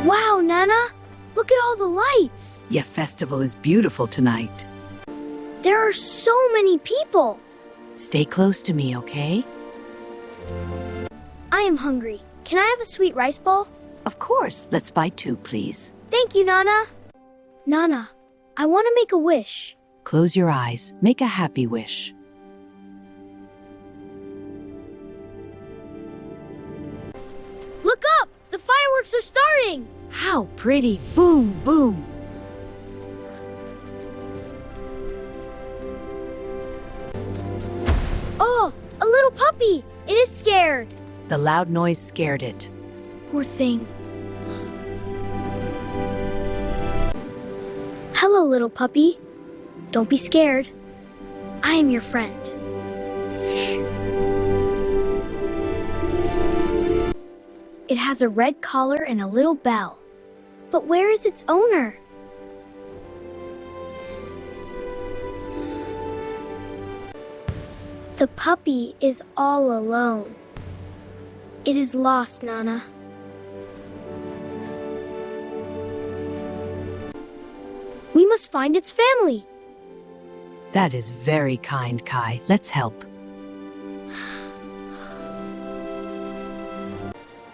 Wow, Nana! Look at all the lights! Your festival is beautiful tonight. There are so many people! Stay close to me, okay? I am hungry. Can I have a sweet rice ball? Of course. Let's buy 2, please. Thank you, Nana. Nana, I want to make a wish. Close your eyes. Make a happy wish. Look up! The fireworks are starting! How pretty! Boom, boom! Oh, a little puppy! It is scared. The loud noise scared it. Poor thing. Hello, little puppy. Don't be scared. I am your friend. It has a red collar and a little bell. But where is its owner? The puppy is all alone. It is lost, Nana. We must find its family. That is very kind, Kai. Let's help.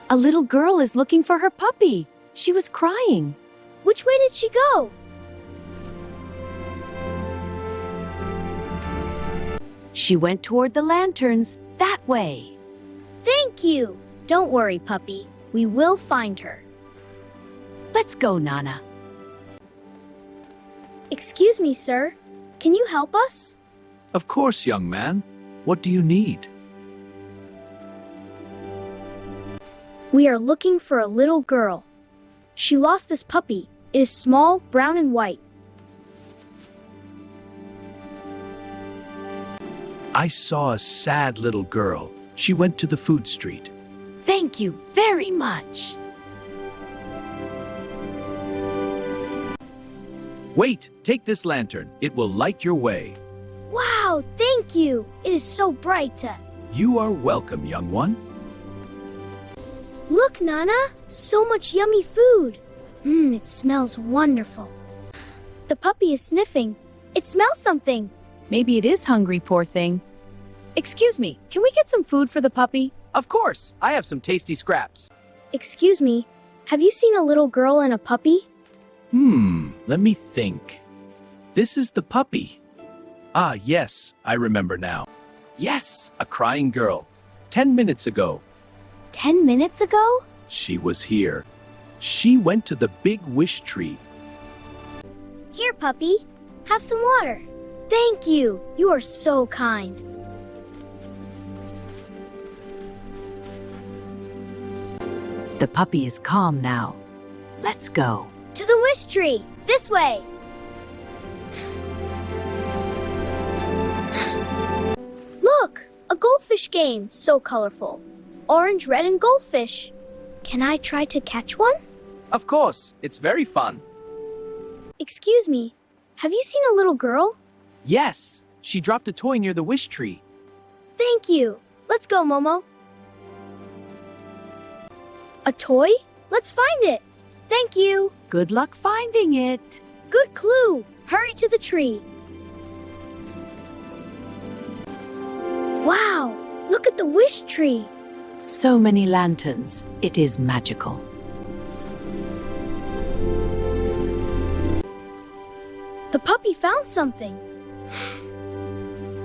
A little girl is looking for her puppy. She was crying. Which way did she go? She went toward the lanterns. That way. Thank you. Don't worry, puppy. We will find her. Let's go, Nana. Excuse me, sir. Can you help us? Of course, young man. What do you need? We are looking for a little girl. She lost this puppy. It is small, brown, and white. I saw a sad little girl. She went to the food street. Thank you very much. Wait, take this lantern. It will light your way. Wow, thank you. It is so bright. You are welcome, young one. Look, Nana. So much yummy food. It smells wonderful. The puppy is sniffing. It smells something. Maybe it is hungry, poor thing. Excuse me, can we get some food for the puppy? Of course, I have some tasty scraps. Excuse me, have you seen a little girl and a puppy? Let me think. This is the puppy. Ah, yes, I remember now. Yes, a crying girl. 10 minutes ago. 10 minutes ago? She was here. She went to the big wish tree. Here, puppy. Have some water. Thank you. You are so kind. The puppy is calm now. Let's go. To the wish tree. This way. Look, a goldfish game. So colorful. Orange, red, and goldfish. Can I try to catch one? Of course, it's very fun. Excuse me. Have you seen a little girl? Yes, she dropped a toy near the wish tree. Thank you. Let's go, Momo. A toy? Let's find it. Thank you. Good luck finding it. Good clue. Hurry to the tree. Wow, look at the wish tree. So many lanterns. It is magical. The puppy found something.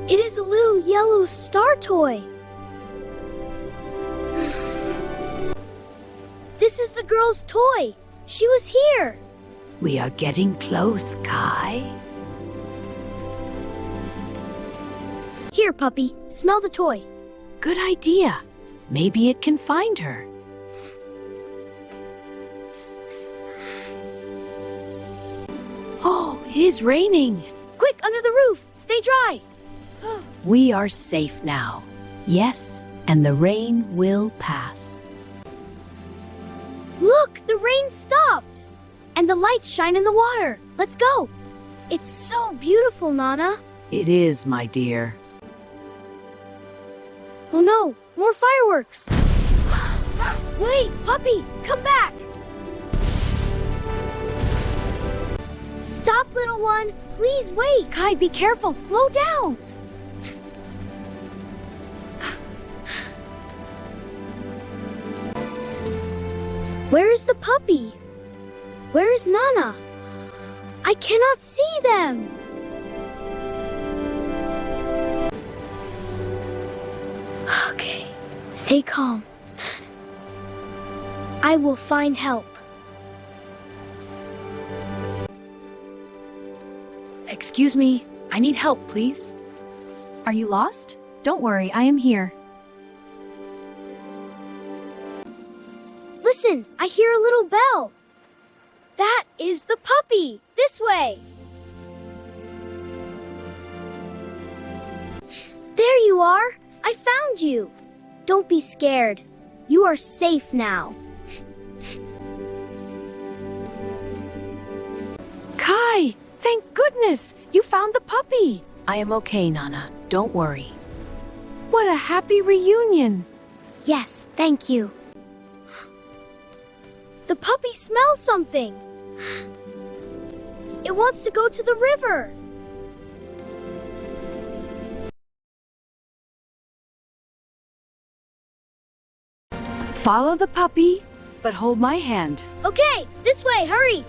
It is a little yellow star toy. This is the girl's toy. She was here. We are getting close, Kai. Here, puppy. Smell the toy. Good idea. Maybe it can find her. Oh, it is raining. Quick, under the roof. Stay dry. We are safe now. Yes, and the rain will pass. Look, the rain stopped. And the lights shine in the water. Let's go. It's so beautiful, Nana. It is, my dear. Oh no, more fireworks. Wait, puppy, come back. Stop, little one. Please wait. Kai, be careful. Slow down. Where is the puppy? Where is Nana? I cannot see them. Okay, stay calm. I will find help. Excuse me. I need help, please. Are you lost? Don't worry, I am here. Listen, I hear a little bell. That is the puppy. This way. There you are. I found you. Don't be scared. You are safe now. Kai, thank goodness. You found the puppy. I am okay, Nana. Don't worry. What a happy reunion. Yes, thank you. The puppy smells something. It wants to go to the river. Follow the puppy, but hold my hand. Okay, this way, hurry.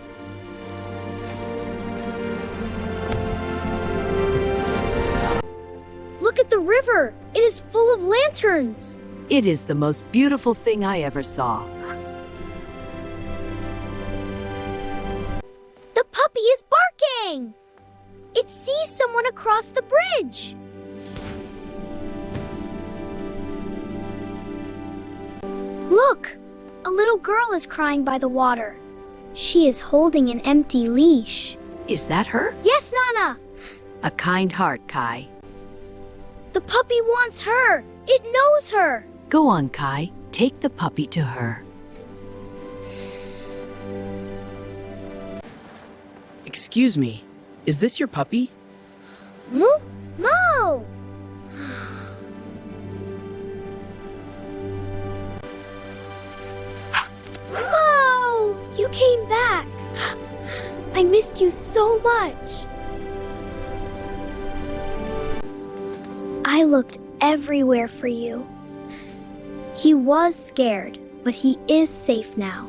Look at the river. It is full of lanterns. It is the most beautiful thing I ever saw. The puppy is barking. It sees someone across the bridge. Look, a little girl is crying by the water. She is holding an empty leash. Is that her? Yes, Nana. A kind heart, Kai. The puppy wants her. It knows her. Go on, Kai. Take the puppy to her. Excuse me, is this your puppy? Moo? Mo! Mo! You came back. I missed you so much. I looked everywhere for you. He was scared, but he is safe now.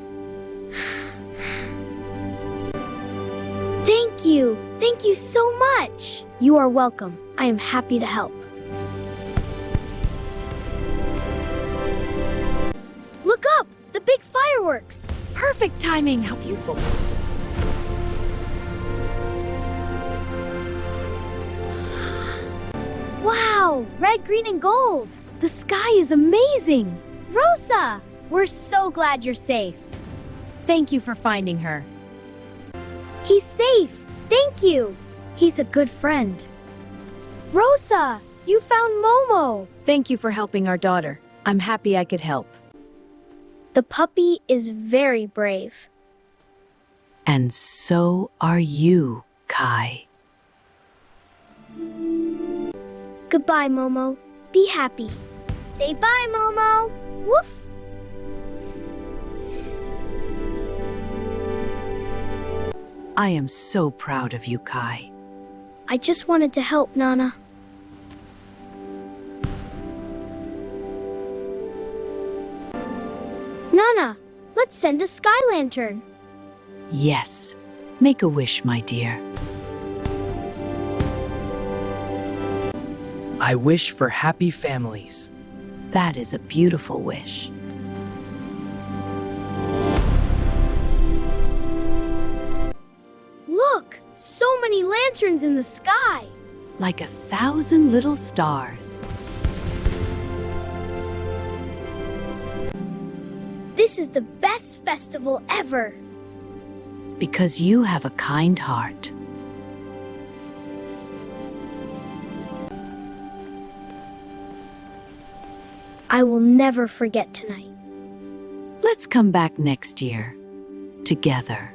Thank you. Thank you so much. You are welcome. I am happy to help. Look up! The big fireworks! Perfect timing. How beautiful. Wow! Red, green, and gold! The sky is amazing. Rosa! We're so glad you're safe. Thank you for finding her. He's safe! Thank you! He's a good friend. Rosa! You found Momo! Thank you for helping our daughter. I'm happy I could help. The puppy is very brave. And so are you, Kai. Goodbye, Momo. Be happy. Say bye, Momo. Woof! I am so proud of you, Kai. I just wanted to help, Nana. Nana, let's send a sky lantern. Yes. Make a wish, my dear. I wish for happy families. That is a beautiful wish. Look, so many lanterns in the sky. Like 1,000 little stars. This is the best festival ever. Because you have a kind heart. I will never forget tonight. Let's come back next year. Together.